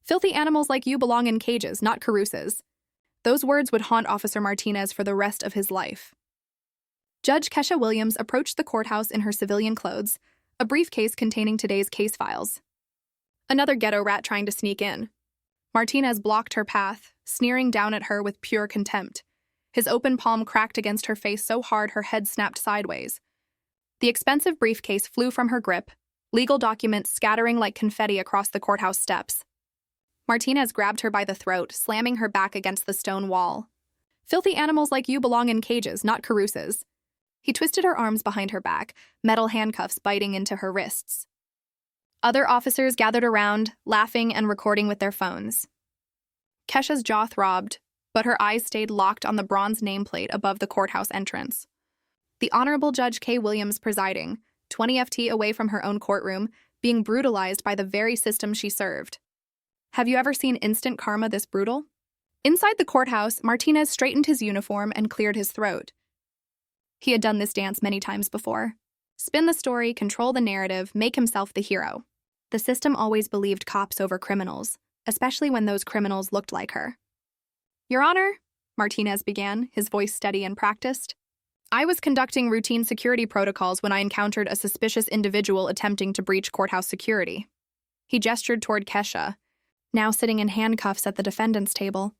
Filthy animals like you belong in cages, not carousas. Those words would haunt Officer Martinez for the rest of his life. Judge Kesha Williams approached the courthouse in her civilian clothes, a briefcase containing today's case files. Another ghetto rat trying to sneak in. Martinez blocked her path, sneering down at her with pure contempt. His open palm cracked against her face so hard her head snapped sideways. The expensive briefcase flew from her grip, legal documents scattering like confetti across the courthouse steps. Martinez grabbed her by the throat, slamming her back against the stone wall. Filthy animals like you belong in cages, not carousas. He twisted her arms behind her back, metal handcuffs biting into her wrists. Other officers gathered around, laughing and recording with their phones. Kesha's jaw throbbed, but her eyes stayed locked on the bronze nameplate above the courthouse entrance. The Honorable Judge K. Williams presiding, 20 FT away from her own courtroom, being brutalized by the very system she served. Have you ever seen instant karma this brutal? Inside the courthouse, Martinez straightened his uniform and cleared his throat. He had done this dance many times before. Spin the story, control the narrative, make himself the hero. The system always believed cops over criminals, especially when those criminals looked like her. Your Honor, Martinez began, his voice steady and practiced. I was conducting routine security protocols when I encountered a suspicious individual attempting to breach courthouse security. He gestured toward Kesha, now sitting in handcuffs at the defendant's table,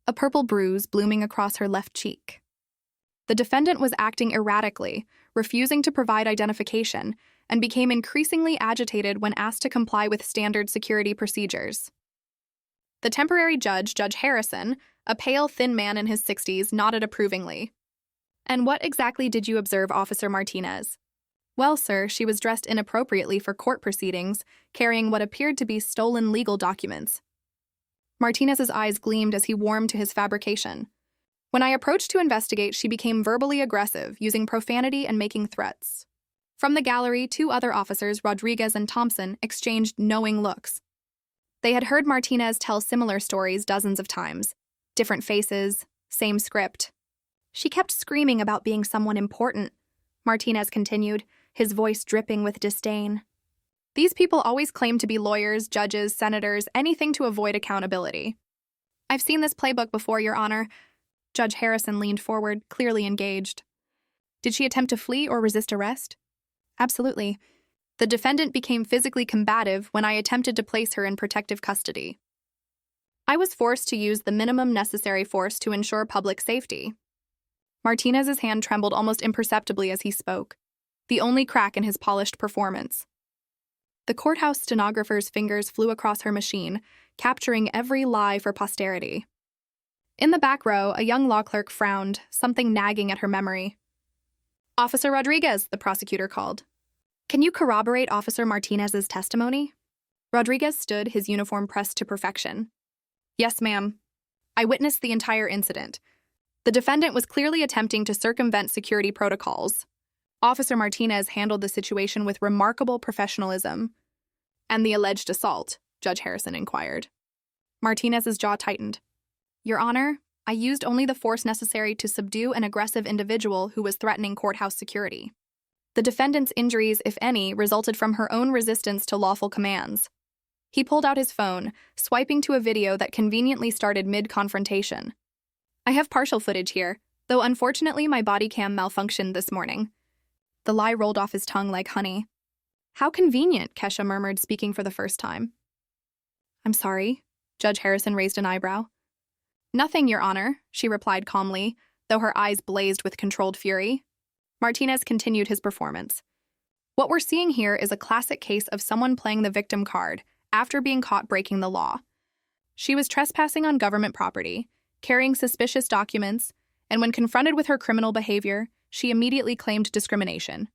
a purple bruise blooming across her left cheek. The defendant was acting erratically, refusing to provide identification, and became increasingly agitated when asked to comply with standard security procedures. The temporary judge, Judge Harrison, a pale, thin man in his 60s, nodded approvingly. And what exactly did you observe, Officer Martinez? Well, sir, she was dressed inappropriately for court proceedings, carrying what appeared to be stolen legal documents. Martinez's eyes gleamed as he warmed to his fabrication. When I approached to investigate, she became verbally aggressive, using profanity and making threats. From the gallery, two other officers, Rodriguez and Thompson, exchanged knowing looks. They had heard Martinez tell similar stories dozens of times. Different faces, same script. She kept screaming about being someone important, Martinez continued, his voice dripping with disdain. These people always claim to be lawyers, judges, senators, anything to avoid accountability. I've seen this playbook before, Your Honor. Judge Harrison leaned forward, clearly engaged. Did she attempt to flee or resist arrest? Absolutely. The defendant became physically combative when I attempted to place her in protective custody. I was forced to use the minimum necessary force to ensure public safety. Martinez's hand trembled almost imperceptibly as he spoke, the only crack in his polished performance. The courthouse stenographer's fingers flew across her machine, capturing every lie for posterity. In the back row, a young law clerk frowned, something nagging at her memory. Officer Rodriguez, the prosecutor called. Can you corroborate Officer Martinez's testimony? Rodriguez stood, his uniform pressed to perfection. Yes, ma'am. I witnessed the entire incident. The defendant was clearly attempting to circumvent security protocols. Officer Martinez handled the situation with remarkable professionalism. And the alleged assault, Judge Harrison inquired. Martinez's jaw tightened. Your Honor, I used only the force necessary to subdue an aggressive individual who was threatening courthouse security. The defendant's injuries, if any, resulted from her own resistance to lawful commands. He pulled out his phone, swiping to a video that conveniently started mid-confrontation. I have partial footage here, though unfortunately my body cam malfunctioned this morning. The lie rolled off his tongue like honey. How convenient, Kesha murmured, speaking for the first time. I'm sorry. Judge Harrison raised an eyebrow. Nothing, Your Honor, she replied calmly, though her eyes blazed with controlled fury. Martinez continued his performance. What we're seeing here is a classic case of someone playing the victim card after being caught breaking the law. She was trespassing on government property, carrying suspicious documents, and when confronted with her criminal behavior, she immediately claimed discrimination.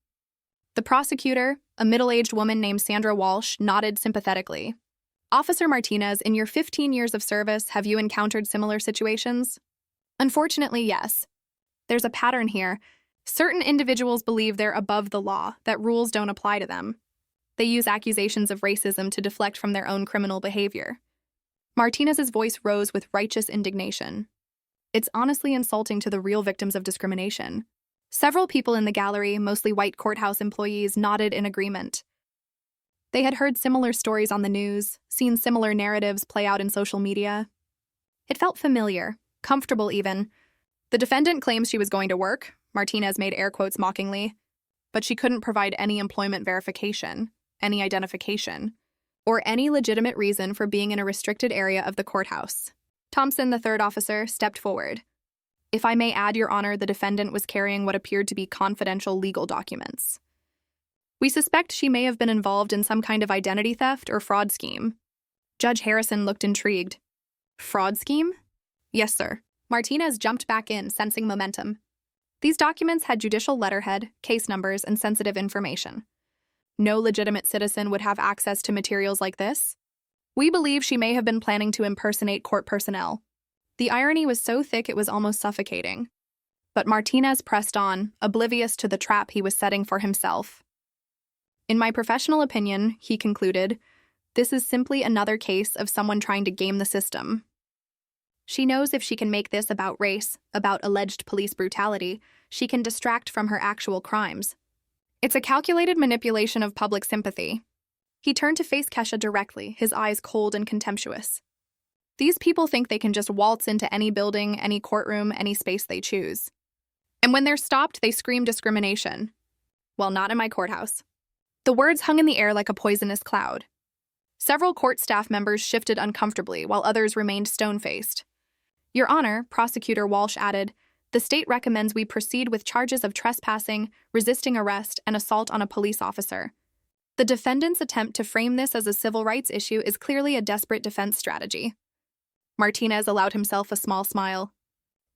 The prosecutor, a middle-aged woman named Sandra Walsh, nodded sympathetically. Officer Martinez, in your 15 years of service, have you encountered similar situations? Unfortunately, yes. There's a pattern here. Certain individuals believe they're above the law, that rules don't apply to them. They use accusations of racism to deflect from their own criminal behavior. Martinez's voice rose with righteous indignation. It's honestly insulting to the real victims of discrimination. Several people in the gallery, mostly white courthouse employees, nodded in agreement. They had heard similar stories on the news, seen similar narratives play out in social media. It felt familiar, comfortable even. The defendant claims she was going to work, Martinez made air quotes mockingly, but she couldn't provide any employment verification, any identification, or any legitimate reason for being in a restricted area of the courthouse. Thompson, the third officer, stepped forward. If I may add, Your Honor, the defendant was carrying what appeared to be confidential legal documents. We suspect she may have been involved in some kind of identity theft or fraud scheme. Judge Harrison looked intrigued. Fraud scheme? Yes, sir. Martinez jumped back in, sensing momentum. These documents had judicial letterhead, case numbers, and sensitive information. No legitimate citizen would have access to materials like this. We believe she may have been planning to impersonate court personnel. The irony was so thick it was almost suffocating. But Martinez pressed on, oblivious to the trap he was setting for himself. In my professional opinion, he concluded, this is simply another case of someone trying to game the system. She knows if she can make this about race, about alleged police brutality, she can distract from her actual crimes. It's a calculated manipulation of public sympathy. He turned to face Kesha directly, his eyes cold and contemptuous. These people think they can just waltz into any building, any courtroom, any space they choose. And when they're stopped, they scream discrimination. Well, not in my courthouse. The words hung in the air like a poisonous cloud. Several court staff members shifted uncomfortably, while others remained stone-faced. Your Honor, Prosecutor Walsh added, the state recommends we proceed with charges of trespassing, resisting arrest, and assault on a police officer. The defendant's attempt to frame this as a civil rights issue is clearly a desperate defense strategy. Martinez allowed himself a small smile.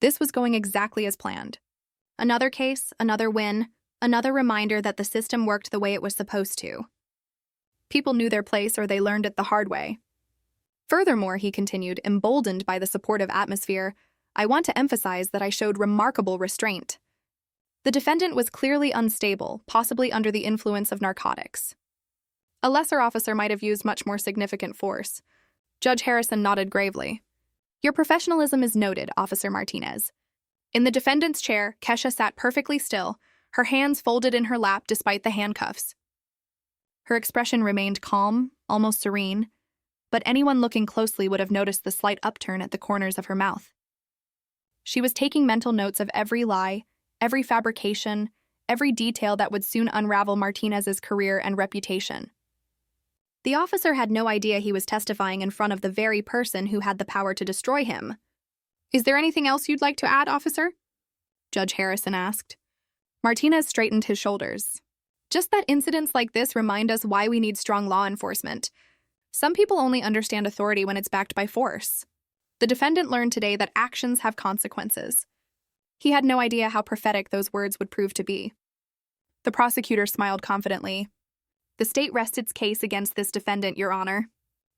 This was going exactly as planned. Another case, another win, another reminder that the system worked the way it was supposed to. People knew their place or they learned it the hard way. Furthermore, he continued, emboldened by the supportive atmosphere, I want to emphasize that I showed remarkable restraint. The defendant was clearly unstable, possibly under the influence of narcotics. A lesser officer might have used much more significant force. Judge Harrison nodded gravely. Your professionalism is noted, Officer Martinez. In the defendant's chair, Kesha sat perfectly still, her hands folded in her lap despite the handcuffs. Her expression remained calm, almost serene, but anyone looking closely would have noticed the slight upturn at the corners of her mouth. She was taking mental notes of every lie, every fabrication, every detail that would soon unravel Martinez's career and reputation. The officer had no idea he was testifying in front of the very person who had the power to destroy him. Is there anything else you'd like to add, officer? Judge Harrison asked. Martinez straightened his shoulders. Just that incidents like this remind us why we need strong law enforcement. Some people only understand authority when it's backed by force. The defendant learned today that actions have consequences. He had no idea how prophetic those words would prove to be. The prosecutor smiled confidently. The state rests its case against this defendant, Your Honor.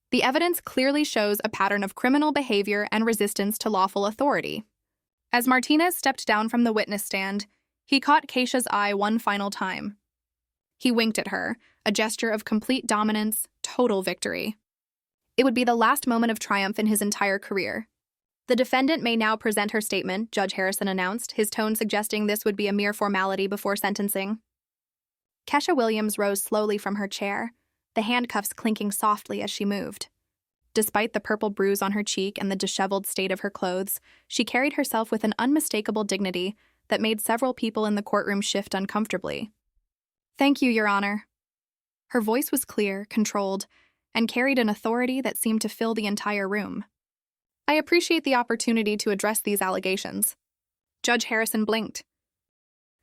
The evidence clearly shows a pattern of criminal behavior and resistance to lawful authority. As Martinez stepped down from the witness stand, he caught Kesha's eye one final time. He winked at her, a gesture of complete dominance, total victory. It would be the last moment of triumph in his entire career. The defendant may now present her statement, Judge Harrison announced, his tone suggesting this would be a mere formality before sentencing. Kesha Williams rose slowly from her chair, the handcuffs clinking softly as she moved. Despite the purple bruise on her cheek and the disheveled state of her clothes, she carried herself with an unmistakable dignity that made several people in the courtroom shift uncomfortably. Thank you, Your Honor. Her voice was clear, controlled, and carried an authority that seemed to fill the entire room. I appreciate the opportunity to address these allegations. Judge Harrison blinked.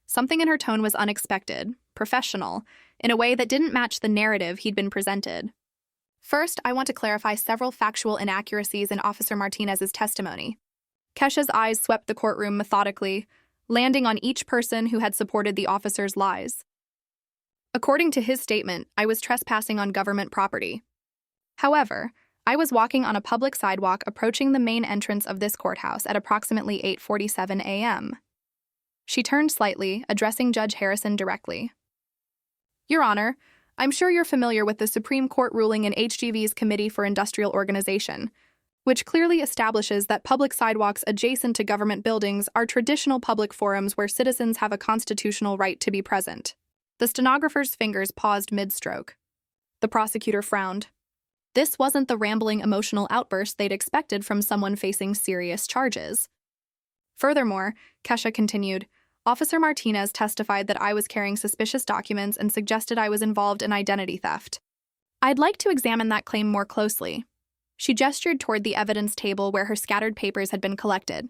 Something in her tone was unexpected, professional, in a way that didn't match the narrative he'd been presented. First, I want to clarify several factual inaccuracies in Officer Martinez's testimony. Kesha's eyes swept the courtroom methodically, landing on each person who had supported the officer's lies. According to his statement, I was trespassing on government property. However, I was walking on a public sidewalk approaching the main entrance of this courthouse at approximately 8:47 a.m. She turned slightly, addressing Judge Harrison directly. Your Honor, I'm sure you're familiar with the Supreme Court ruling in HGV's Committee for Industrial Organization, which clearly establishes that public sidewalks adjacent to government buildings are traditional public forums where citizens have a constitutional right to be present. The stenographer's fingers paused mid-stroke. The prosecutor frowned. This wasn't the rambling emotional outburst they'd expected from someone facing serious charges. Furthermore, Kesha continued, Officer Martinez testified that I was carrying suspicious documents and suggested I was involved in identity theft. I'd like to examine that claim more closely. She gestured toward the evidence table where her scattered papers had been collected.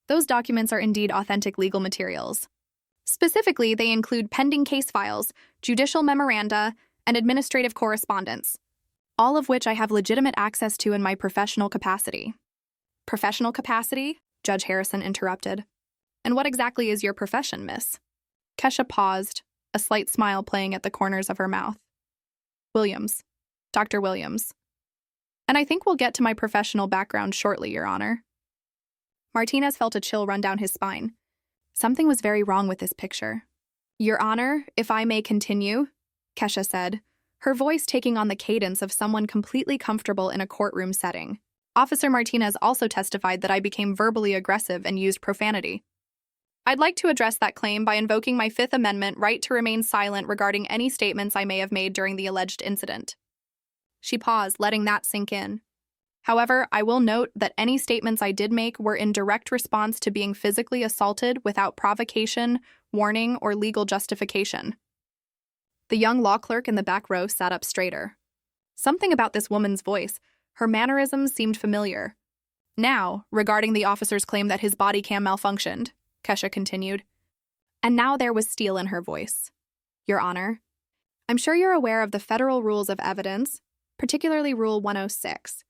Those documents are indeed authentic legal materials. Specifically, they include pending case files, judicial memoranda, and administrative correspondence, all of which I have legitimate access to in my professional capacity. Professional capacity? Judge Harrison interrupted. And what exactly is your profession, miss? Kesha paused, a slight smile playing at the corners of her mouth. Williams. Dr. Williams. And I think we'll get to my professional background shortly, Your Honor. Martinez felt a chill run down his spine. Something was very wrong with this picture. Your Honor, if I may continue, Kesha said, her voice taking on the cadence of someone completely comfortable in a courtroom setting. Officer Martinez also testified that I became verbally aggressive and used profanity. I'd like to address that claim by invoking my Fifth Amendment right to remain silent regarding any statements I may have made during the alleged incident. She paused, letting that sink in. However, I will note that any statements I did make were in direct response to being physically assaulted without provocation, warning, or legal justification. The young law clerk in the back row sat up straighter. Something about this woman's voice, her mannerisms seemed familiar. Now, regarding the officer's claim that his body cam malfunctioned, Kesha continued. And now there was steel in her voice. Your Honor, I'm sure you're aware of the federal rules of evidence, particularly Rule 106,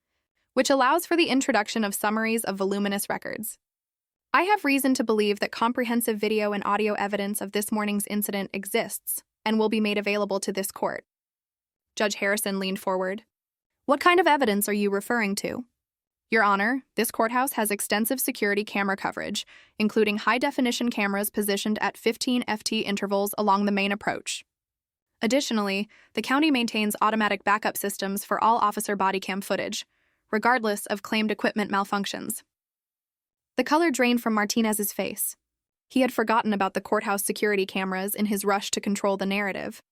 which allows for the introduction of summaries of voluminous records. I have reason to believe that comprehensive video and audio evidence of this morning's incident exists and will be made available to this court. Judge Harrison leaned forward. What kind of evidence are you referring to? Your Honor, this courthouse has extensive security camera coverage, including high-definition cameras positioned at 15 FT intervals along the main approach. Additionally, the county maintains automatic backup systems for all officer body cam footage, regardless of claimed equipment malfunctions. The color drained from Martinez's face. He had forgotten about the courthouse security cameras in his rush to control the narrative.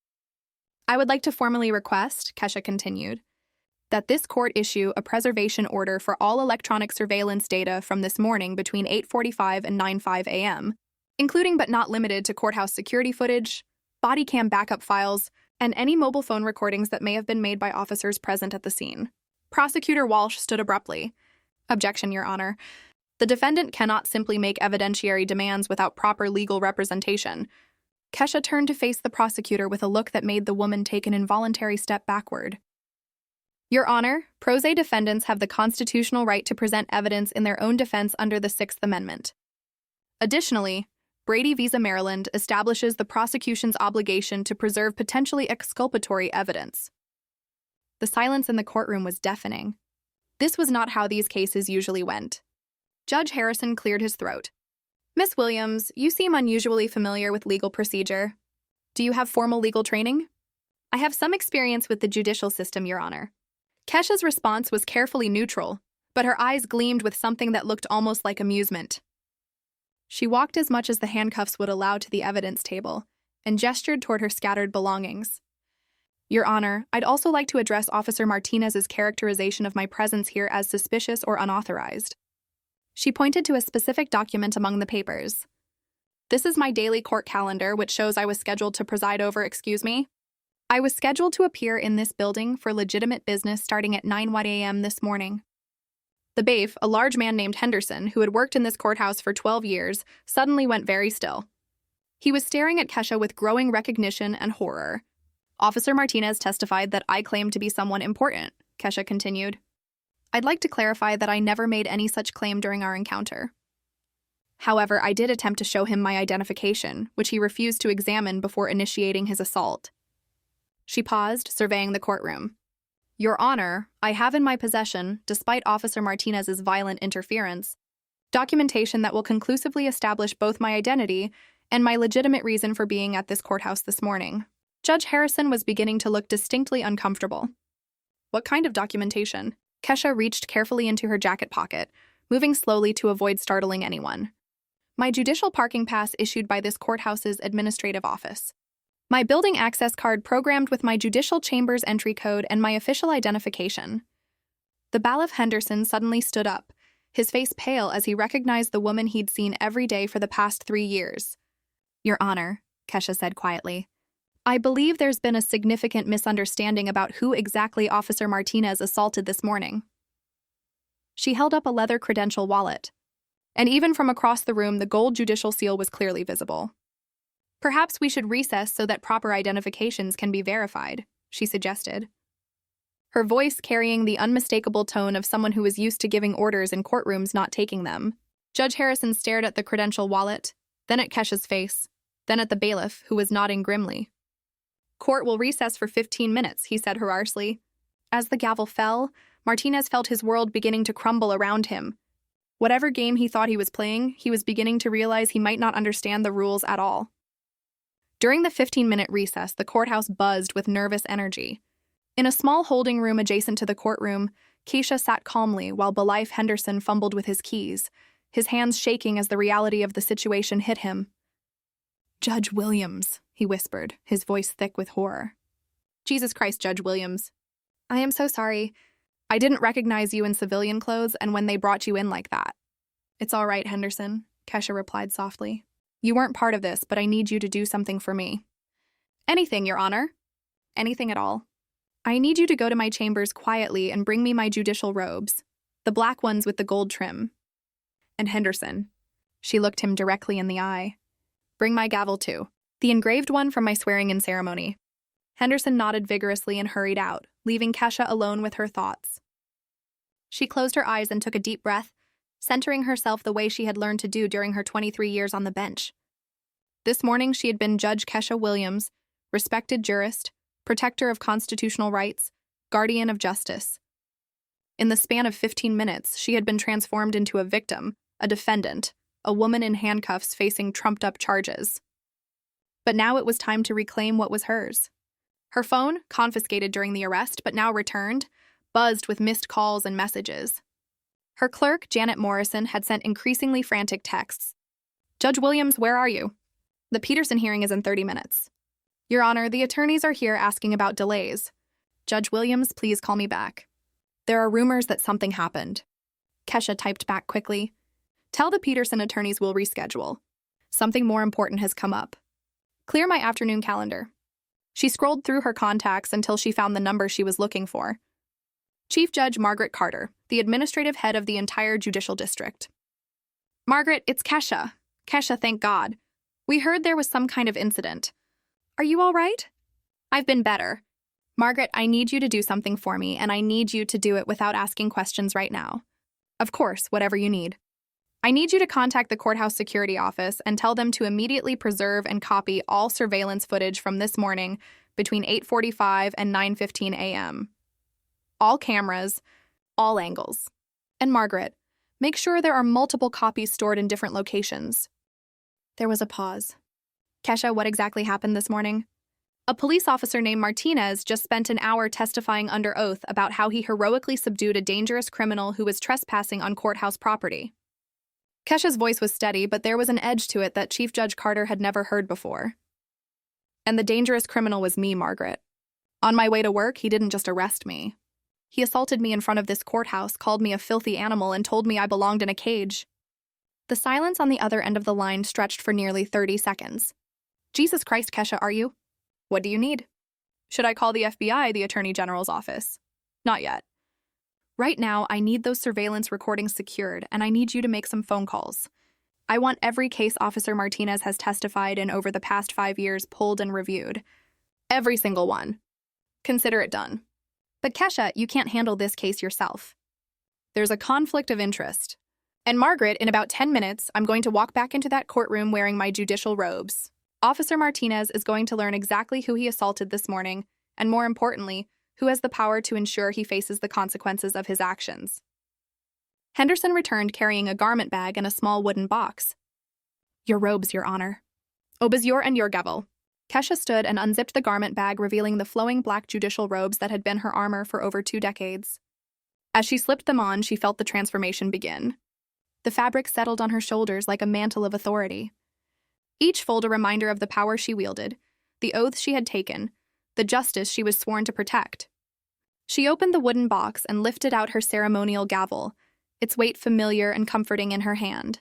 I would like to formally request, Kesha continued, that this court issue a preservation order for all electronic surveillance data from this morning between 8:45 and 9:05 a.m., including but not limited to courthouse security footage, body cam backup files, and any mobile phone recordings that may have been made by officers present at the scene. Prosecutor Walsh stood abruptly. Objection, Your Honor. The defendant cannot simply make evidentiary demands without proper legal representation. Kesha turned to face the prosecutor with a look that made the woman take an involuntary step backward. Your Honor, pro se defendants have the constitutional right to present evidence in their own defense under the Sixth Amendment. Additionally, Brady v. Maryland establishes the prosecution's obligation to preserve potentially exculpatory evidence. The silence in the courtroom was deafening. This was not how these cases usually went. Judge Harrison cleared his throat. Miss Williams, you seem unusually familiar with legal procedure. Do you have formal legal training? I have some experience with the judicial system, Your Honor. Kesha's response was carefully neutral, but her eyes gleamed with something that looked almost like amusement. She walked as much as the handcuffs would allow to the evidence table and gestured toward her scattered belongings. Your Honor, I'd also like to address Officer Martinez's characterization of my presence here as suspicious or unauthorized. She pointed to a specific document among the papers. This is my daily court calendar, which shows I was scheduled to preside over, I was scheduled to appear in this building for legitimate business starting at 9:01 a.m. this morning. The bailiff, a large man named Henderson, who had worked in this courthouse for 12 years, suddenly went very still. He was staring at Kesha with growing recognition and horror. Officer Martinez testified that I claimed to be someone important, Kesha continued. I'd like to clarify that I never made any such claim during our encounter. However, I did attempt to show him my identification, which he refused to examine before initiating his assault. She paused, surveying the courtroom. Your Honor, I have in my possession, despite Officer Martinez's violent interference, documentation that will conclusively establish both my identity and my legitimate reason for being at this courthouse this morning. Judge Harrison was beginning to look distinctly uncomfortable. What kind of documentation? Kesha reached carefully into her jacket pocket, moving slowly to avoid startling anyone. My judicial parking pass issued by this courthouse's administrative office. My building access card programmed with my judicial chamber's entry code and my official identification. The bailiff Henderson suddenly stood up, his face pale as he recognized the woman he'd seen every day for the past 3 years. Your Honor, Kesha said quietly, I believe there's been a significant misunderstanding about who exactly Officer Martinez assaulted this morning. She held up a leather credential wallet, and even from across the room, the gold judicial seal was clearly visible. Perhaps we should recess so that proper identifications can be verified, she suggested, her voice carrying the unmistakable tone of someone who is used to giving orders in courtrooms not taking them. Judge Harrison stared at the credential wallet, then at Kesha's face, then at the bailiff, who was nodding grimly. Court will recess for 15 minutes, he said harshly. As the gavel fell, Martinez felt his world beginning to crumble around him. Whatever game he thought he was playing, he was beginning to realize he might not understand the rules at all. During the 15-minute recess, the courthouse buzzed with nervous energy. In a small holding room adjacent to the courtroom, Kesha sat calmly while bailiff Henderson fumbled with his keys, his hands shaking as the reality of the situation hit him. Judge Williams, he whispered, his voice thick with horror. Jesus Christ, Judge Williams. I am so sorry. I didn't recognize you in civilian clothes and when they brought you in like that. It's all right, Henderson, Kesha replied softly. You weren't part of this, but I need you to do something for me. Anything, Your Honor. Anything at all. I need you to go to my chambers quietly and bring me my judicial robes, the black ones with the gold trim. And Henderson. She looked him directly in the eye. Bring my gavel too, the engraved one from my swearing-in ceremony. Henderson nodded vigorously and hurried out, leaving Kesha alone with her thoughts. She closed her eyes and took a deep breath, centering herself the way she had learned to do during her 23 years on the bench. This morning she had been Judge Kesha Williams, respected jurist, protector of constitutional rights, guardian of justice. In the span of 15 minutes, she had been transformed into a victim, a defendant, a woman in handcuffs facing trumped-up charges. But now it was time to reclaim what was hers. Her phone, confiscated during the arrest but now returned, buzzed with missed calls and messages. Her clerk, Janet Morrison, had sent increasingly frantic texts. Judge Williams, where are you? The Peterson hearing is in 30 minutes. Your Honor, the attorneys are here asking about delays. Judge Williams, please call me back. There are rumors that something happened. Kesha typed back quickly. Tell the Peterson attorneys we'll reschedule. Something more important has come up. Clear my afternoon calendar. She scrolled through her contacts until she found the number she was looking for. Chief Judge Margaret Carter, the administrative head of the entire judicial district. Margaret, it's Kesha. Kesha, thank God. We heard there was some kind of incident. Are you all right? I've been better. Margaret, I need you to do something for me, and I need you to do it without asking questions right now. Of course, whatever you need. I need you to contact the courthouse security office and tell them to immediately preserve and copy all surveillance footage from this morning between 8:45 and 9:15 a.m. All cameras, all angles. And Margaret, make sure there are multiple copies stored in different locations. There was a pause. Kesha, what exactly happened this morning? A police officer named Martinez just spent an hour testifying under oath about how he heroically subdued a dangerous criminal who was trespassing on courthouse property. Kesha's voice was steady, but there was an edge to it that Chief Judge Carter had never heard before. And the dangerous criminal was me, Margaret. On my way to work, he didn't just arrest me. He assaulted me in front of this courthouse, called me a filthy animal, and told me I belonged in a cage. The silence on the other end of the line stretched for nearly 30 seconds. Jesus Christ, Kesha, are you? What do you need? Should I call the FBI, the Attorney General's office? Not yet. Right now, I need those surveillance recordings secured, and I need you to make some phone calls. I want every case Officer Martinez has testified in over the past 5 years pulled and reviewed. Every single one. Consider it done. But Kesha, you can't handle this case yourself. There's a conflict of interest. And Margaret, in about 10 minutes, I'm going to walk back into that courtroom wearing my judicial robes. Officer Martinez is going to learn exactly who he assaulted this morning, and more importantly, who has the power to ensure he faces the consequences of his actions. Henderson returned carrying a garment bag and a small wooden box. Your robes, Your Honor. Obisure and your gavel. Kesha stood and unzipped the garment bag, revealing the flowing black judicial robes that had been her armor for over 2 decades. As she slipped them on, she felt the transformation begin. The fabric settled on her shoulders like a mantle of authority. Each fold a reminder of the power she wielded, the oath she had taken, the justice she was sworn to protect. She opened the wooden box and lifted out her ceremonial gavel, its weight familiar and comforting in her hand.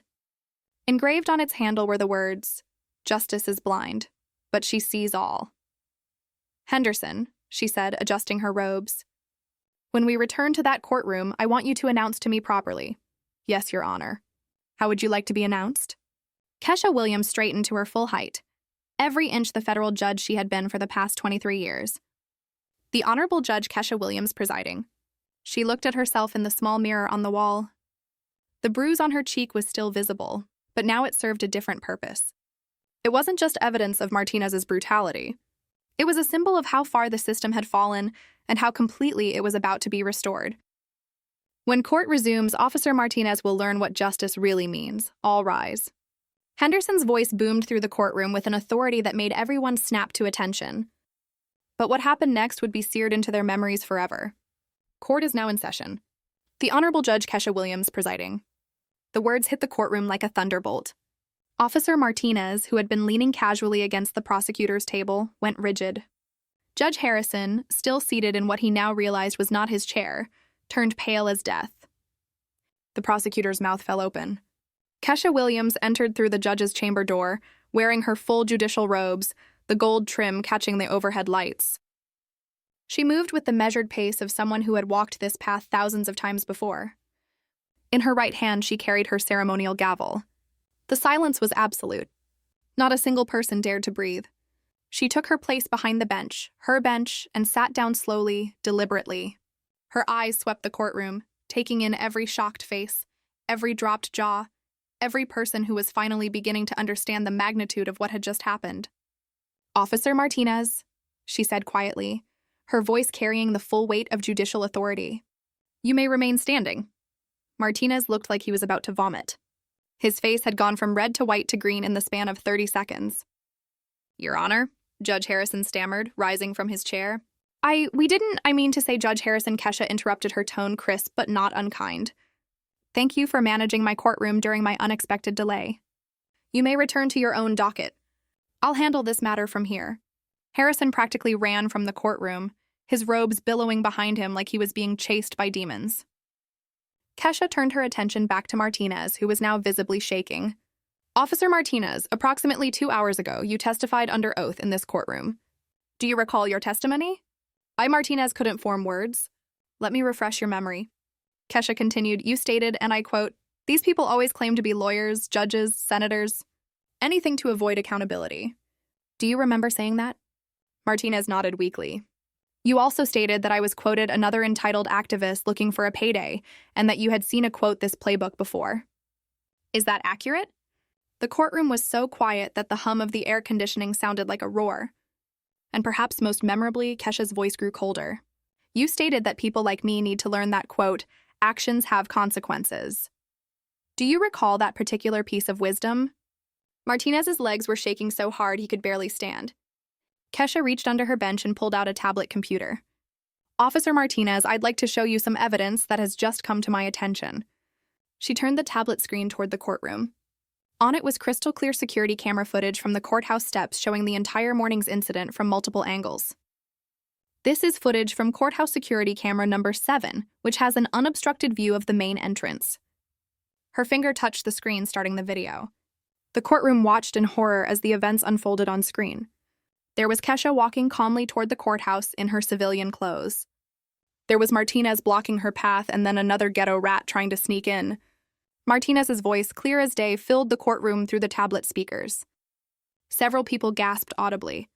Engraved on its handle were the words, "Justice is blind, but she sees all." "Henderson," she said, adjusting her robes, "when we return to that courtroom, I want you to announce to me properly." "Yes, Your Honor." "How would you like to be announced?" Kesha Williams straightened to her full height, every inch the federal judge she had been for the past 23 years. The Honorable Judge Kesha Williams presiding. She looked at herself in the small mirror on the wall. The bruise on her cheek was still visible, but now it served a different purpose. It wasn't just evidence of Martinez's brutality. It was a symbol of how far the system had fallen and how completely it was about to be restored. When court resumes, Officer Martinez will learn what justice really means. All rise. Henderson's voice boomed through the courtroom with an authority that made everyone snap to attention. But what happened next would be seared into their memories forever. Court is now in session. The Honorable Judge Kesha Williams presiding. The words hit the courtroom like a thunderbolt. Officer Martinez, who had been leaning casually against the prosecutor's table, went rigid. Judge Harrison, still seated in what he now realized was not his chair, turned pale as death. The prosecutor's mouth fell open. Kesha Williams entered through the judge's chamber door, wearing her full judicial robes, the gold trim catching the overhead lights. She moved with the measured pace of someone who had walked this path thousands of times before. In her right hand, she carried her ceremonial gavel. The silence was absolute. Not a single person dared to breathe. She took her place behind the bench, and sat down slowly, deliberately. Her eyes swept the courtroom, taking in every shocked face, every dropped jaw, every person who was finally beginning to understand the magnitude of what had just happened. "Officer Martinez," she said quietly, her voice carrying the full weight of judicial authority. "You may remain standing." Martinez looked like he was about to vomit. His face had gone from red to white to green in the span of 30 seconds. "Your Honor," Judge Harrison stammered, rising from his chair. I mean to say Judge Harrison." Kesha interrupted, her tone crisp but not unkind. "Thank you for managing my courtroom during my unexpected delay. You may return to your own docket. I'll handle this matter from here." Harrison practically ran from the courtroom, his robes billowing behind him like he was being chased by demons. Kesha turned her attention back to Martinez, who was now visibly shaking. "Officer Martinez, approximately 2 hours ago, you testified under oath in this courtroom. Do you recall your testimony?" Martinez couldn't form words. "Let me refresh your memory." Kesha continued, "You stated, and I quote, 'These people always claim to be lawyers, judges, senators, anything to avoid accountability.' Do you remember saying that?" Martinez nodded weakly. "You also stated that I was quoted another entitled activist looking for a payday, and that you had seen a quote this playbook before. Is that accurate?" The courtroom was so quiet that the hum of the air conditioning sounded like a roar. And perhaps most memorably, Kesha's voice grew colder. "You stated that people like me need to learn that, quote, 'actions have consequences.' Do you recall that particular piece of wisdom?" Martinez's legs were shaking so hard he could barely stand. Kesha reached under her bench and pulled out a tablet computer. "Officer Martinez, I'd like to show you some evidence that has just come to my attention." She turned the tablet screen toward the courtroom. On it was crystal clear security camera footage from the courthouse steps showing the entire morning's incident from multiple angles. "This is footage from courthouse security camera number 7, which has an unobstructed view of the main entrance." Her finger touched the screen, starting the video. The courtroom watched in horror as the events unfolded on screen. There was Kesha walking calmly toward the courthouse in her civilian clothes. There was Martinez blocking her path, and then another ghetto rat trying to sneak in. Martinez's voice, clear as day, filled the courtroom through the tablet speakers. Several people gasped audibly.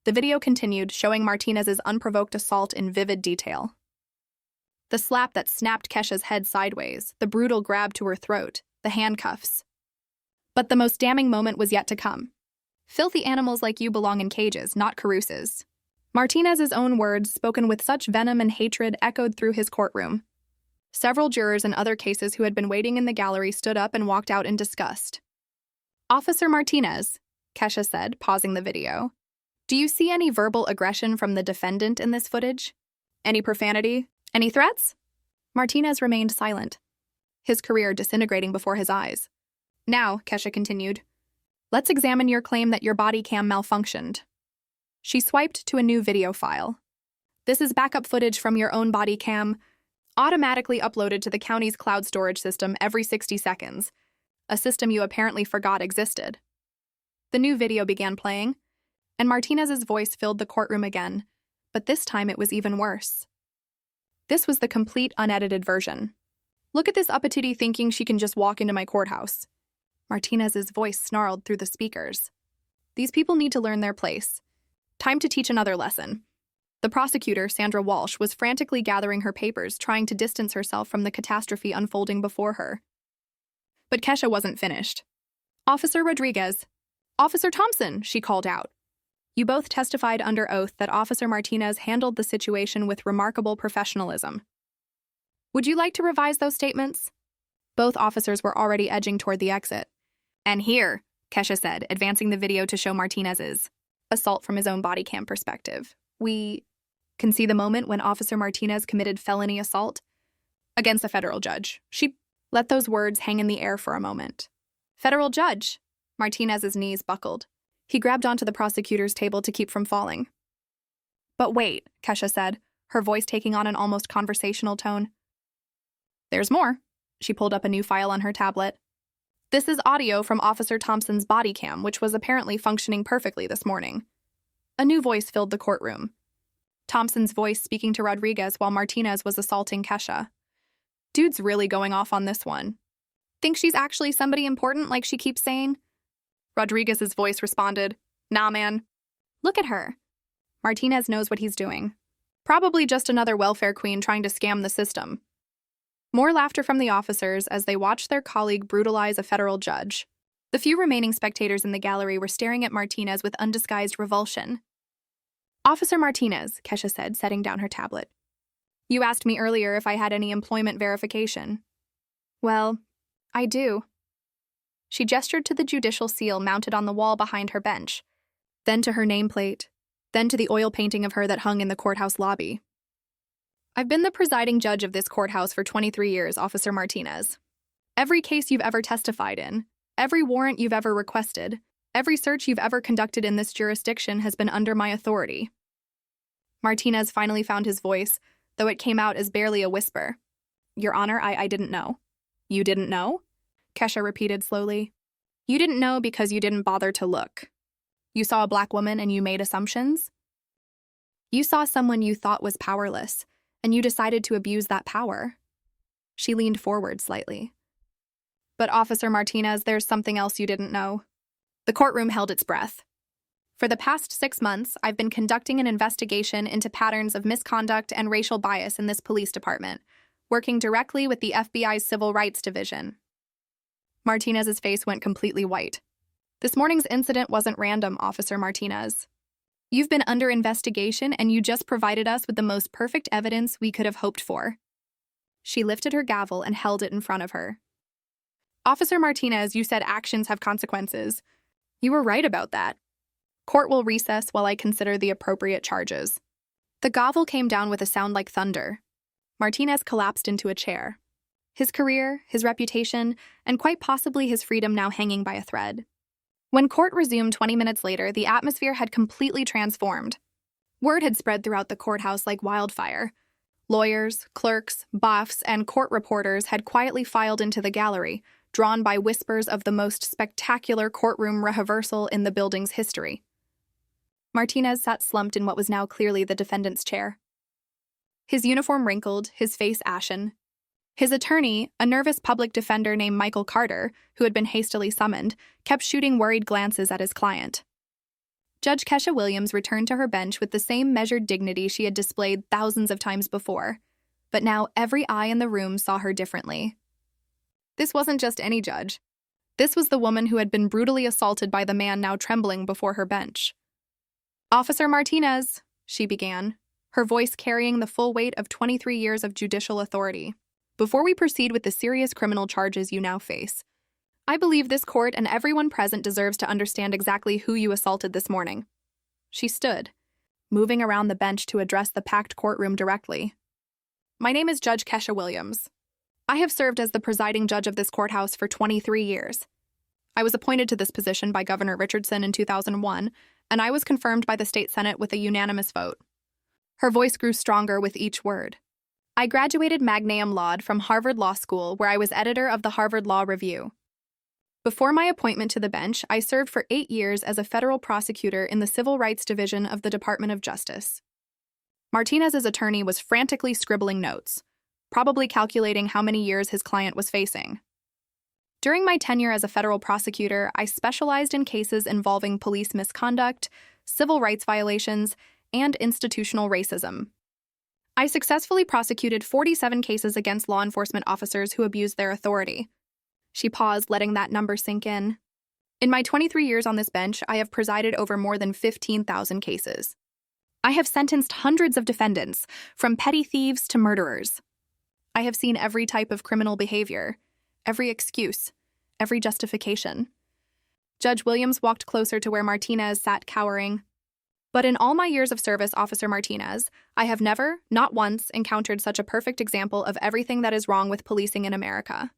The video continued, showing Martinez's unprovoked assault in vivid detail. The slap that snapped Kesha's head sideways, the brutal grab to her throat, the handcuffs. But the most damning moment was yet to come. "Filthy animals like you belong in cages, not carousas." Martinez's own words, spoken with such venom and hatred, echoed through his courtroom. Several jurors in other cases who had been waiting in the gallery stood up and walked out in disgust. "Officer Martinez," Kesha said, pausing the video, "do you see any verbal aggression from the defendant in this footage? Any profanity? Any threats?" Martinez remained silent, his career disintegrating before his eyes. "Now," Kesha continued, "let's examine your claim that your body cam malfunctioned." She swiped to a new video file. This is backup footage from your own body cam, automatically uploaded to the county's cloud storage system every 60 seconds, a system you apparently forgot existed. The new video began playing, and Martinez's voice filled the courtroom again, but this time it was even worse. This was the complete unedited version. Look at this uppity thinking she can just walk into my courthouse. Martinez's voice snarled through the speakers. These people need to learn their place. Time to teach another lesson. The prosecutor, Sandra Walsh, was frantically gathering her papers, trying to distance herself from the catastrophe unfolding before her. But Kesha wasn't finished. Officer Rodriguez. Officer Thompson, she called out. You both testified under oath that Officer Martinez handled the situation with remarkable professionalism. Would you like to revise those statements? Both officers were already edging toward the exit. And here, Kesha said, advancing the video to show Martinez's assault from his own body cam perspective. We can see the moment when Officer Martinez committed felony assault against a federal judge. She let those words hang in the air for a moment. Federal judge. Martinez's knees buckled. He grabbed onto the prosecutor's table to keep from falling. But wait, Kesha said, her voice taking on an almost conversational tone. There's more. She pulled up a new file on her tablet. This is audio from Officer Thompson's body cam, which was apparently functioning perfectly this morning. A new voice filled the courtroom. Thompson's voice speaking to Rodriguez while Martinez was assaulting Kesha. Dude's really going off on this one. Think she's actually somebody important like she keeps saying? Rodriguez's voice responded, Nah, man. Look at her. Martinez knows what he's doing. Probably just another welfare queen trying to scam the system. More laughter from the officers as they watched their colleague brutalize a federal judge. The few remaining spectators in the gallery were staring at Martinez with undisguised revulsion. Officer Martinez, Kesha said, setting down her tablet. You asked me earlier if I had any employment verification. Well, I do. She gestured to the judicial seal mounted on the wall behind her bench, then to her nameplate, then to the oil painting of her that hung in the courthouse lobby. I've been the presiding judge of this courthouse for 23 years, Officer Martinez. Every case you've ever testified in, every warrant you've ever requested, every search you've ever conducted in this jurisdiction has been under my authority. Martinez finally found his voice, though it came out as barely a whisper. Your Honor, I didn't know. You didn't know? Kesha repeated slowly. You didn't know because you didn't bother to look. You saw a black woman and you made assumptions? You saw someone you thought was powerless, and you decided to abuse that power. She leaned forward slightly. But Officer Martinez, there's something else you didn't know. The courtroom held its breath. For the past 6 months, I've been conducting an investigation into patterns of misconduct and racial bias in this police department, working directly with the FBI's Civil Rights Division. Martinez's face went completely white. This morning's incident wasn't random, Officer Martinez. You've been under investigation and you just provided us with the most perfect evidence we could have hoped for. She lifted her gavel and held it in front of her. Officer Martinez, you said actions have consequences. You were right about that. Court will recess while I consider the appropriate charges. The gavel came down with a sound like thunder. Martinez collapsed into a chair. His career, his reputation, and quite possibly his freedom now hanging by a thread. When court resumed 20 minutes later, the atmosphere had completely transformed. Word had spread throughout the courthouse like wildfire. Lawyers, clerks, buffs, and court reporters had quietly filed into the gallery, drawn by whispers of the most spectacular courtroom rehearsal in the building's history. Martinez sat slumped in what was now clearly the defendant's chair. His uniform wrinkled, his face ashen. His attorney, a nervous public defender named Michael Carter, who had been hastily summoned, kept shooting worried glances at his client. Judge Kesha Williams returned to her bench with the same measured dignity she had displayed thousands of times before, but now every eye in the room saw her differently. This wasn't just any judge. This was the woman who had been brutally assaulted by the man now trembling before her bench. Officer Martinez, she began, her voice carrying the full weight of 23 years of judicial authority. Before we proceed with the serious criminal charges you now face, I believe this court and everyone present deserves to understand exactly who you assaulted this morning. She stood, moving around the bench to address the packed courtroom directly. My name is Judge Kesha Williams. I have served as the presiding judge of this courthouse for 23 years. I was appointed to this position by Governor Richardson in 2001 and I was confirmed by the state Senate with a unanimous vote. Her voice grew stronger with each word. I graduated magna cum laude from Harvard Law School, where I was editor of the Harvard Law Review. Before my appointment to the bench, I served for 8 years as a federal prosecutor in the Civil Rights Division of the Department of Justice. Martinez's attorney was frantically scribbling notes, probably calculating how many years his client was facing. During my tenure as a federal prosecutor, I specialized in cases involving police misconduct, civil rights violations, and institutional racism. I successfully prosecuted 47 cases against law enforcement officers who abused their authority. She paused, letting that number sink in. In my 23 years on this bench, I have presided over more than 15,000 cases. I have sentenced hundreds of defendants, from petty thieves to murderers. I have seen every type of criminal behavior, every excuse, every justification. Judge Williams walked closer to where Martinez sat cowering. But in all my years of service, Officer Martinez, I have never, not once, encountered such a perfect example of everything that is wrong with policing in America.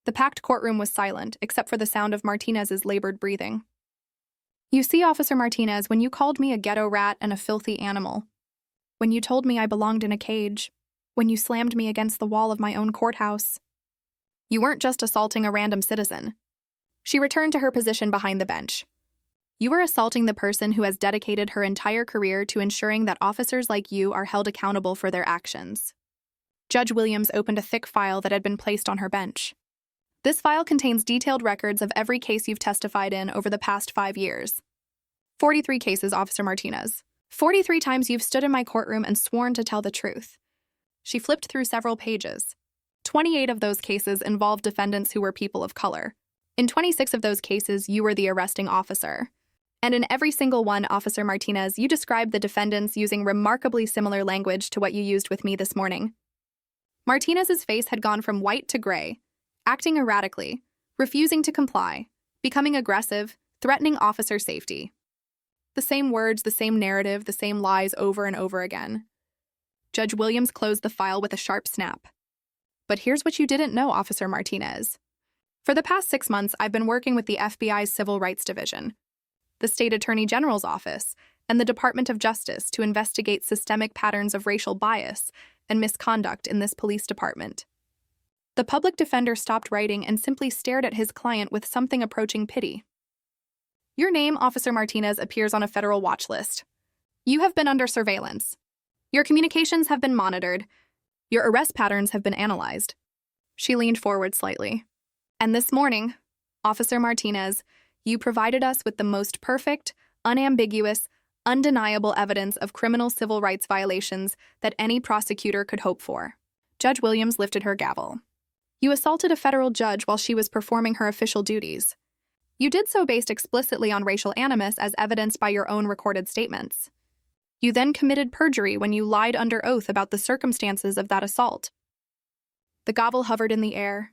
The packed courtroom was silent, except for the sound of Martinez's labored breathing. You see, Officer Martinez, when you called me a ghetto rat and a filthy animal, when you told me I belonged in a cage, when you slammed me against the wall of my own courthouse, you weren't just assaulting a random citizen. She returned to her position behind the bench. You were assaulting the person who has dedicated her entire career to ensuring that officers like you are held accountable for their actions. Judge Williams opened a thick file that had been placed on her bench. This file contains detailed records of every case you've testified in over the past 5 years. 43 cases, Officer Martinez. 43 times you've stood in my courtroom and sworn to tell the truth. She flipped through several pages. 28 of those cases involved defendants who were people of color. In 26 of those cases, you were the arresting officer. And in every single one, Officer Martinez, you described the defendants using remarkably similar language to what you used with me this morning. Martinez's face had gone from white to gray, acting erratically, refusing to comply, becoming aggressive, threatening officer safety. The same words, the same narrative, the same lies over and over again. Judge Williams closed the file with a sharp snap. But here's what you didn't know, Officer Martinez. For the past 6 months, I've been working with the FBI's Civil Rights Division, the State Attorney General's Office, and the Department of Justice to investigate systemic patterns of racial bias and misconduct in this police department. The public defender stopped writing and simply stared at his client with something approaching pity. Your name, Officer Martinez, appears on a federal watch list. You have been under surveillance. Your communications have been monitored. Your arrest patterns have been analyzed. She leaned forward slightly. And this morning, Officer Martinez, you provided us with the most perfect, unambiguous, undeniable evidence of criminal civil rights violations that any prosecutor could hope for. Judge Williams lifted her gavel. You assaulted a federal judge while she was performing her official duties. You did so based explicitly on racial animus as evidenced by your own recorded statements. You then committed perjury when you lied under oath about the circumstances of that assault. The gavel hovered in the air.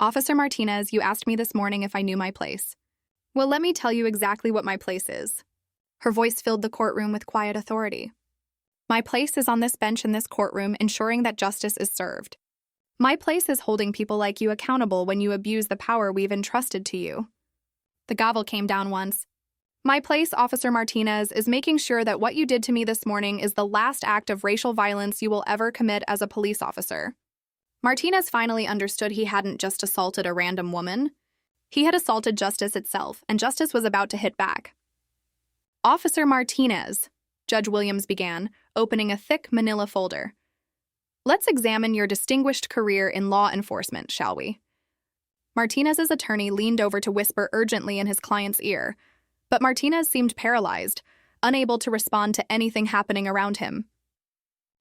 Officer Martinez, you asked me this morning if I knew my place. Well, let me tell you exactly what my place is. Her voice filled the courtroom with quiet authority. My place is on this bench in this courtroom, ensuring that justice is served. My place is holding people like you accountable when you abuse the power we've entrusted to you. The gavel came down once. My place, Officer Martinez, is making sure that what you did to me this morning is the last act of racial violence you will ever commit as a police officer. Martinez finally understood he hadn't just assaulted a random woman. He had assaulted justice itself, and justice was about to hit back. Officer Martinez, Judge Williams began, opening a thick manila folder. Let's examine your distinguished career in law enforcement, shall we? Martinez's attorney leaned over to whisper urgently in his client's ear, but Martinez seemed paralyzed, unable to respond to anything happening around him.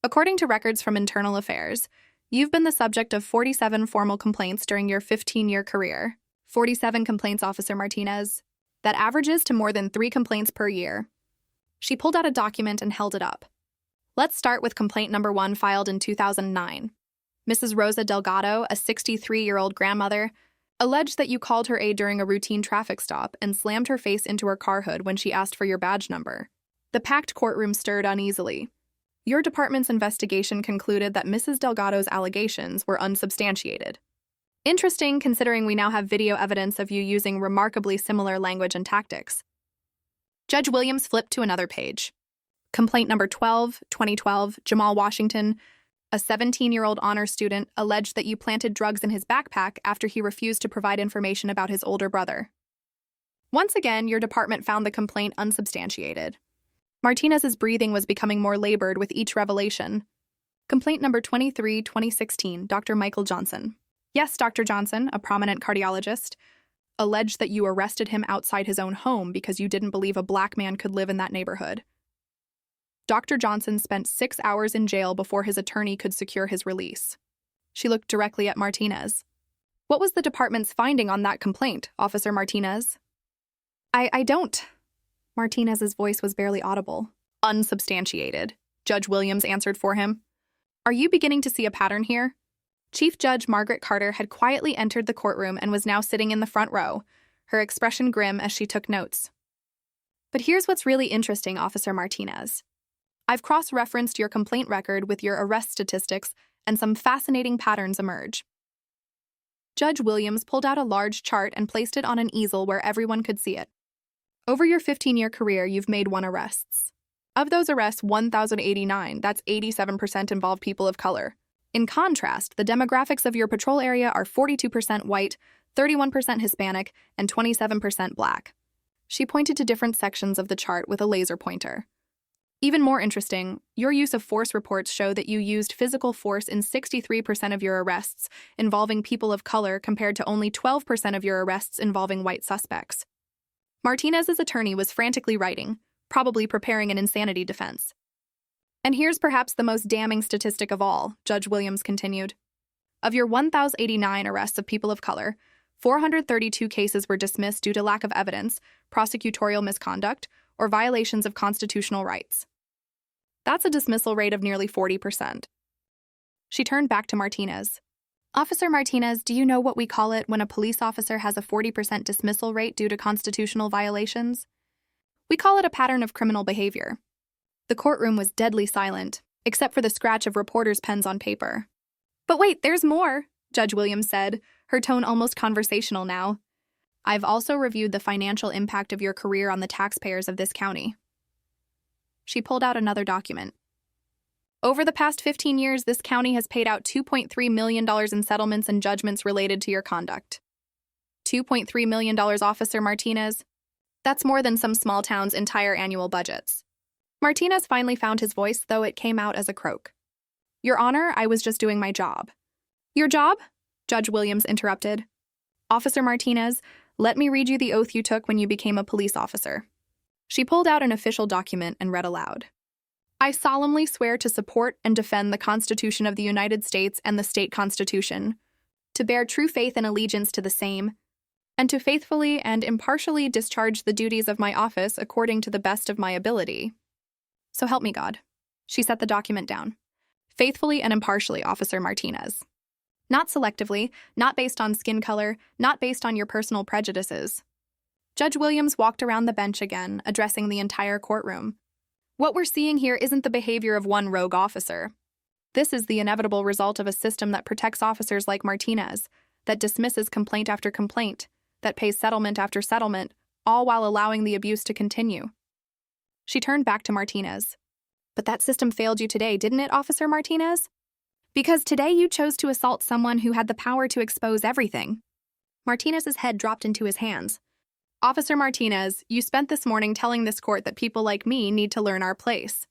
According to records from Internal Affairs, you've been the subject of 47 formal complaints during your 15-year career. 47 complaints, Officer Martinez. That averages to more than 3 complaints per year. She pulled out a document and held it up. Let's start with complaint number 1 filed in 2009. Mrs. Rosa Delgado, a 63-year-old grandmother, alleged that you called her aide during a routine traffic stop and slammed her face into her car hood when she asked for your badge number. The packed courtroom stirred uneasily. Your department's investigation concluded that Mrs. Delgado's allegations were unsubstantiated. Interesting, considering we now have video evidence of you using remarkably similar language and tactics. Judge Williams flipped to another page. Complaint number 12, 2012, Jamal Washington, a 17-year-old honor student, alleged that you planted drugs in his backpack after he refused to provide information about his older brother. Once again, your department found the complaint unsubstantiated. Martinez's breathing was becoming more labored with each revelation. Complaint number 23, 2016, Dr. Michael Johnson. Yes, Dr. Johnson, a prominent cardiologist, alleged that you arrested him outside his own home because you didn't believe a black man could live in that neighborhood. Dr. Johnson spent 6 hours in jail before his attorney could secure his release. She looked directly at Martinez. What was the department's finding on that complaint, Officer Martinez? I don't. Martinez's voice was barely audible. Unsubstantiated, Judge Williams answered for him. Are you beginning to see a pattern here? Chief Judge Margaret Carter had quietly entered the courtroom and was now sitting in the front row, her expression grim as she took notes. But here's what's really interesting, Officer Martinez. I've cross-referenced your complaint record with your arrest statistics, and some fascinating patterns emerge. Judge Williams pulled out a large chart and placed it on an easel where everyone could see it. Over your 15-year career, you've made 1 arrests. Of those arrests, 1,089, that's 87%, involve people of color. In contrast, the demographics of your patrol area are 42% white, 31% Hispanic, and 27% black. She pointed to different sections of the chart with a laser pointer. Even more interesting, your use of force reports show that you used physical force in 63% of your arrests involving people of color compared to only 12% of your arrests involving white suspects. Martinez's attorney was frantically writing, probably preparing an insanity defense. And here's perhaps the most damning statistic of all, Judge Williams continued. Of your 1,089 arrests of people of color, 432 cases were dismissed due to lack of evidence, prosecutorial misconduct, or violations of constitutional rights. That's a dismissal rate of nearly 40%. She turned back to Martinez. Officer Martinez, do you know what we call it when a police officer has a 40% dismissal rate due to constitutional violations? We call it a pattern of criminal behavior. The courtroom was deadly silent, except for the scratch of reporters' pens on paper. But wait, there's more, Judge Williams said, her tone almost conversational now. I've also reviewed the financial impact of your career on the taxpayers of this county. She pulled out another document. Over the past 15 years, this county has paid out $2.3 million in settlements and judgments related to your conduct. $2.3 million, Officer Martinez? That's more than some small towns' entire annual budgets. Martinez finally found his voice, though it came out as a croak. Your Honor, I was just doing my job. Your job? Judge Williams interrupted. Officer Martinez, let me read you the oath you took when you became a police officer. She pulled out an official document and read aloud. I solemnly swear to support and defend the Constitution of the United States and the state constitution, to bear true faith and allegiance to the same, and to faithfully and impartially discharge the duties of my office according to the best of my ability. So help me God. She set the document down. Faithfully and impartially, Officer Martinez. Not selectively, not based on skin color, not based on your personal prejudices. Judge Williams walked around the bench again, addressing the entire courtroom. What we're seeing here isn't the behavior of one rogue officer. This is the inevitable result of a system that protects officers like Martinez, that dismisses complaint after complaint, that pays settlement after settlement, all while allowing the abuse to continue. She turned back to Martinez. But that system failed you today, didn't it, Officer Martinez? Because today you chose to assault someone who had the power to expose everything. Martinez's head dropped into his hands. Officer Martinez, you spent this morning telling this court that people like me need to learn our place.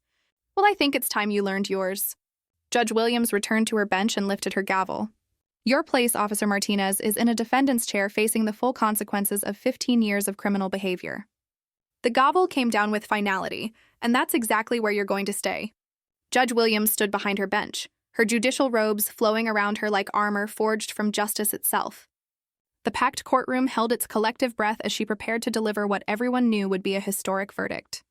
Well, I think it's time you learned yours. Judge Williams returned to her bench and lifted her gavel. Your place, Officer Martinez, is in a defendant's chair facing the full consequences of 15 years of criminal behavior. The gavel came down with finality, and that's exactly where you're going to stay. Judge Williams stood behind her bench, her judicial robes flowing around her like armor forged from justice itself. The packed courtroom held its collective breath as she prepared to deliver what everyone knew would be a historic verdict.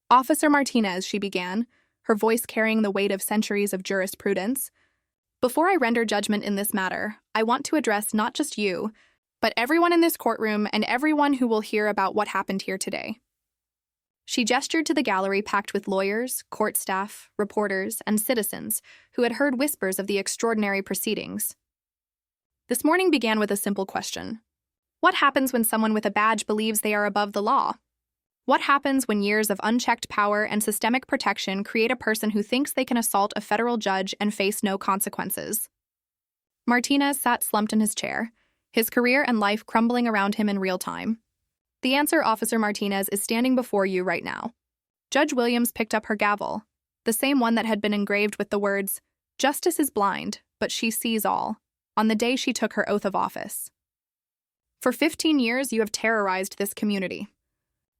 Officer Martinez, she began, her voice carrying the weight of centuries of jurisprudence. Before I render judgment in this matter, I want to address not just you, but everyone in this courtroom and everyone who will hear about what happened here today. She gestured to the gallery packed with lawyers, court staff, reporters, and citizens who had heard whispers of the extraordinary proceedings. This morning began with a simple question. What happens when someone with a badge believes they are above the law? What happens when years of unchecked power and systemic protection create a person who thinks they can assault a federal judge and face no consequences? Martinez sat slumped in his chair, his career and life crumbling around him in real time. The answer, Officer Martinez, is standing before you right now. Judge Williams picked up her gavel, the same one that had been engraved with the words, "Justice is blind, but she sees all," on the day she took her oath of office. For 15 years, you have terrorized this community.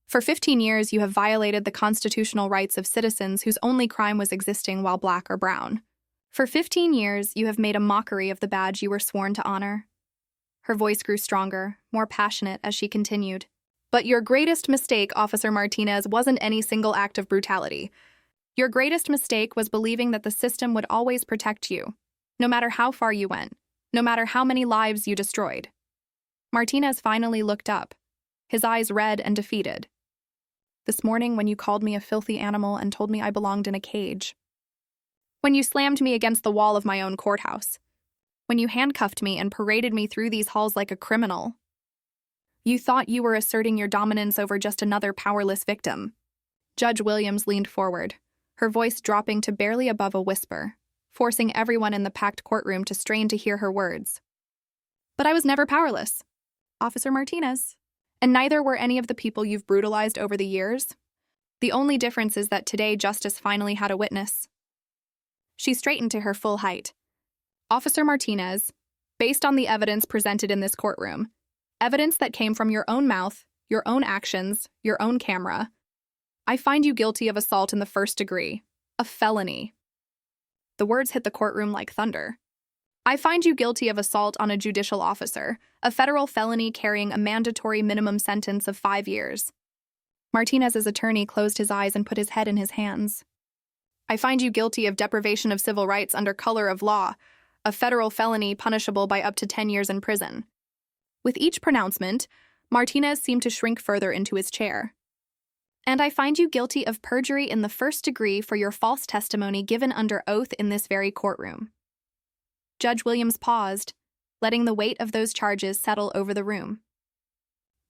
For 15 years, you have violated the constitutional rights of citizens whose only crime was existing while black or brown. For 15 years, you have made a mockery of the badge you were sworn to honor. Her voice grew stronger, more passionate as she continued. But your greatest mistake, Officer Martinez, wasn't any single act of brutality. Your greatest mistake was believing that the system would always protect you, no matter how far you went, no matter how many lives you destroyed. Martinez finally looked up, his eyes red and defeated. This morning when you called me a filthy animal and told me I belonged in a cage. When you slammed me against the wall of my own courthouse. When you handcuffed me and paraded me through these halls like a criminal. You thought you were asserting your dominance over just another powerless victim. Judge Williams leaned forward, her voice dropping to barely above a whisper, forcing everyone in the packed courtroom to strain to hear her words. But I was never powerless, Officer Martinez. And neither were any of the people you've brutalized over the years. The only difference is that today justice finally had a witness. She straightened to her full height. Officer Martinez, based on the evidence presented in this courtroom, evidence that came from your own mouth, your own actions, your own camera, I find you guilty of assault in the first degree, a felony. The words hit the courtroom like thunder. I find you guilty of assault on a judicial officer, a federal felony carrying a mandatory minimum sentence of 5 years. Martinez's attorney closed his eyes and put his head in his hands. I find you guilty of deprivation of civil rights under color of law, a federal felony punishable by up to 10 years in prison. With each pronouncement, Martinez seemed to shrink further into his chair. And I find you guilty of perjury in the first degree for your false testimony given under oath in this very courtroom. Judge Williams paused, letting the weight of those charges settle over the room.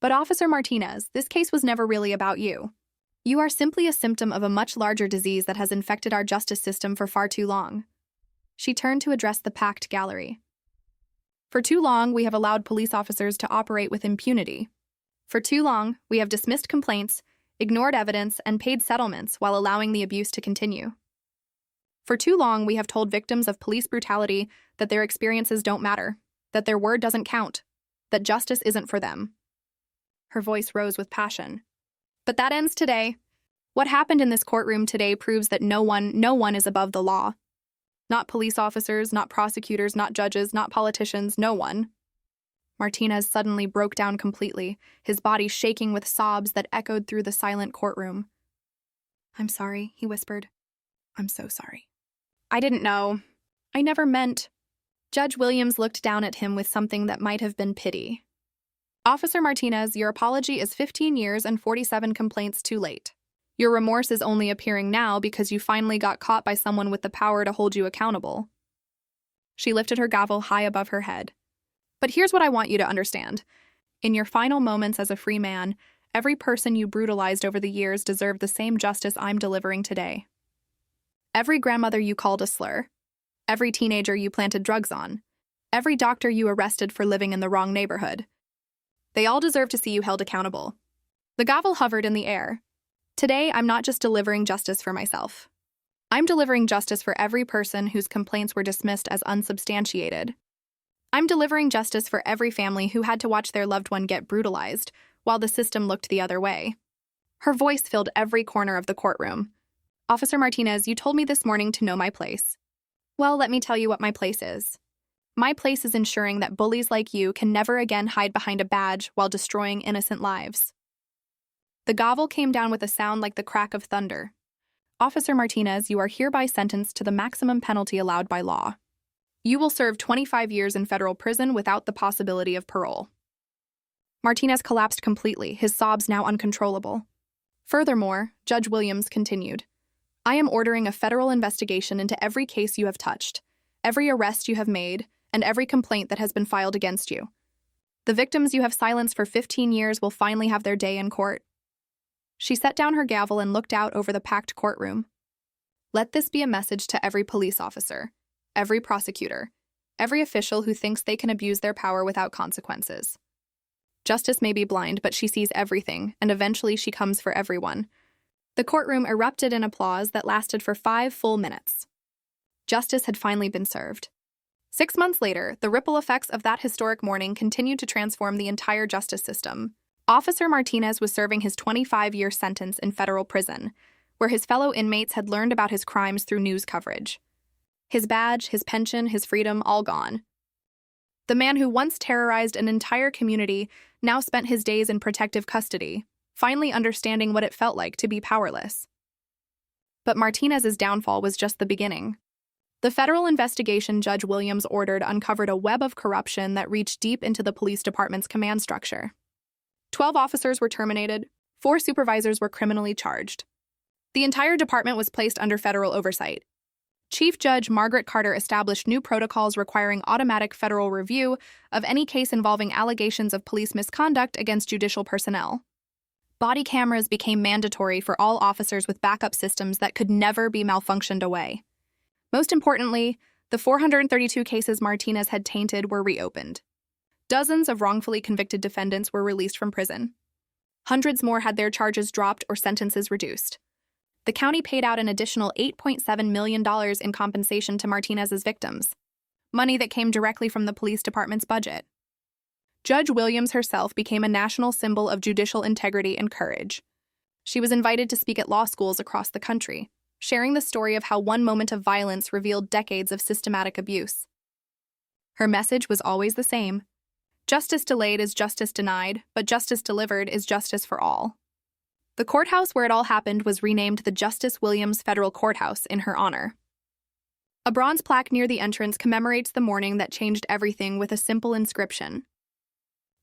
But Officer Martinez, this case was never really about you. You are simply a symptom of a much larger disease that has infected our justice system for far too long. She turned to address the packed gallery. For too long, we have allowed police officers to operate with impunity. For too long, we have dismissed complaints, ignored evidence, and paid settlements while allowing the abuse to continue. For too long, we have told victims of police brutality that their experiences don't matter, that their word doesn't count, that justice isn't for them. Her voice rose with passion. But that ends today. What happened in this courtroom today proves that no one is above the law. Not police officers, not prosecutors, not judges, not politicians, no one. Martinez suddenly broke down completely, his body shaking with sobs that echoed through the silent courtroom. "I'm sorry," he whispered. "I'm so sorry. I didn't know. I never meant." Judge Williams looked down at him with something that might have been pity. "Officer Martinez, your apology is 15 years and 47 complaints too late. Your remorse is only appearing now because you finally got caught by someone with the power to hold you accountable." She lifted her gavel high above her head. "But here's what I want you to understand. In your final moments as a free man, every person you brutalized over the years deserved the same justice I'm delivering today. Every grandmother you called a slur, every teenager you planted drugs on, every doctor you arrested for living in the wrong neighborhood. They all deserve to see you held accountable." The gavel hovered in the air. "Today, I'm not just delivering justice for myself. I'm delivering justice for every person whose complaints were dismissed as unsubstantiated. I'm delivering justice for every family who had to watch their loved one get brutalized while the system looked the other way." Her voice filled every corner of the courtroom. "Officer Martinez, you told me this morning to know my place. Well, let me tell you what my place is. My place is ensuring that bullies like you can never again hide behind a badge while destroying innocent lives." The gavel came down with a sound like the crack of thunder. "Officer Martinez, you are hereby sentenced to the maximum penalty allowed by law. You will serve 25 years in federal prison without the possibility of parole." Martinez collapsed completely, his sobs now uncontrollable. Furthermore, Judge Williams continued, "I am ordering a federal investigation into every case you have touched, every arrest you have made, and every complaint that has been filed against you. The victims you have silenced for 15 years will finally have their day in court." She set down her gavel and looked out over the packed courtroom. Let this be a message to every police officer, every prosecutor, every official who thinks they can abuse their power without consequences. Justice may be blind, but she sees everything, and eventually she comes for everyone. The courtroom erupted in applause that lasted for 5 full minutes. Justice had finally been served. 6 months later, the ripple effects of that historic morning continued to transform the entire justice system. Officer Martinez was serving his 25-year sentence in federal prison, where his fellow inmates had learned about his crimes through news coverage. His badge, his pension, his freedom, all gone. The man who once terrorized an entire community now spent his days in protective custody, finally understanding what it felt like to be powerless. But Martinez's downfall was just the beginning. The federal investigation Judge Williams ordered uncovered a web of corruption that reached deep into the police department's command structure. 12 officers were terminated, 4 supervisors were criminally charged. The entire department was placed under federal oversight. Chief Judge Margaret Carter established new protocols requiring automatic federal review of any case involving allegations of police misconduct against judicial personnel. Body cameras became mandatory for all officers with backup systems that could never be malfunctioned away. Most importantly, the 432 cases Martinez had tainted were reopened. Dozens of wrongfully convicted defendants were released from prison. Hundreds more had their charges dropped or sentences reduced. The county paid out an additional $8.7 million in compensation to Martinez's victims, money that came directly from the police department's budget. Judge Williams herself became a national symbol of judicial integrity and courage. She was invited to speak at law schools across the country, sharing the story of how one moment of violence revealed decades of systematic abuse. Her message was always the same. Justice delayed is justice denied, but justice delivered is justice for all. The courthouse where it all happened was renamed the Justice Williams Federal Courthouse in her honor. A bronze plaque near the entrance commemorates the morning that changed everything with a simple inscription.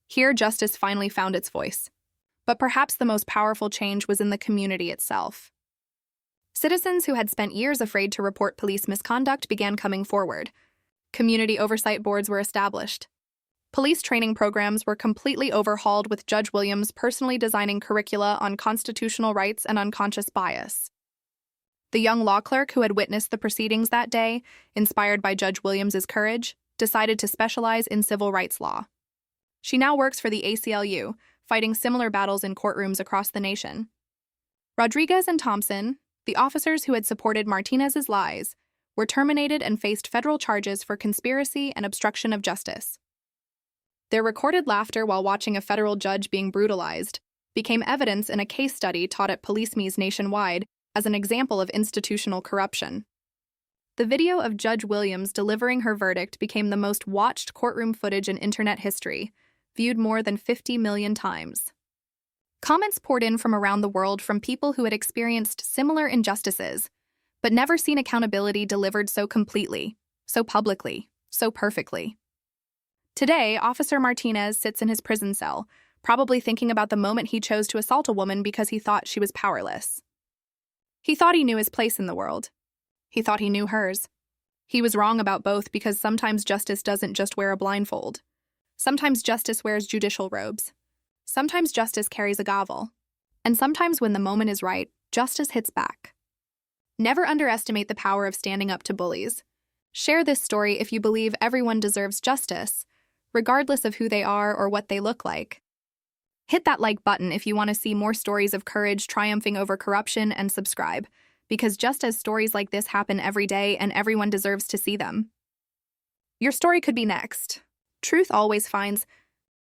Here, justice finally found its voice. But perhaps the most powerful change was in the community itself. Citizens who had spent years afraid to report police misconduct began coming forward. Community oversight boards were established. Police training programs were completely overhauled, with Judge Williams personally designing curricula on constitutional rights and unconscious bias. The young law clerk who had witnessed the proceedings that day, inspired by Judge Williams's courage, decided to specialize in civil rights law. She now works for the ACLU, fighting similar battles in courtrooms across the nation. Rodriguez and Thompson, the officers who had supported Martinez's lies, were terminated and faced federal charges for conspiracy and obstruction of justice. Their recorded laughter while watching a federal judge being brutalized became evidence in a case study taught at police meets nationwide as an example of institutional corruption. The video of Judge Williams delivering her verdict became the most watched courtroom footage in internet history, viewed more than 50 million times. Comments poured in from around the world from people who had experienced similar injustices, but never seen accountability delivered so completely, so publicly, so perfectly. Today, Officer Martinez sits in his prison cell, probably thinking about the moment he chose to assault a woman because he thought she was powerless. He thought he knew his place in the world. He thought he knew hers. He was wrong about both, because sometimes justice doesn't just wear a blindfold. Sometimes justice wears judicial robes. Sometimes justice carries a gavel. And sometimes when the moment is right, justice hits back. Never underestimate the power of standing up to bullies. Share this story if you believe everyone deserves justice, regardless of who they are or what they look like. Hit that like button if you want to see more stories of courage triumphing over corruption, and subscribe, because just as stories like this happen every day and everyone deserves to see them. Your story could be next. Truth always finds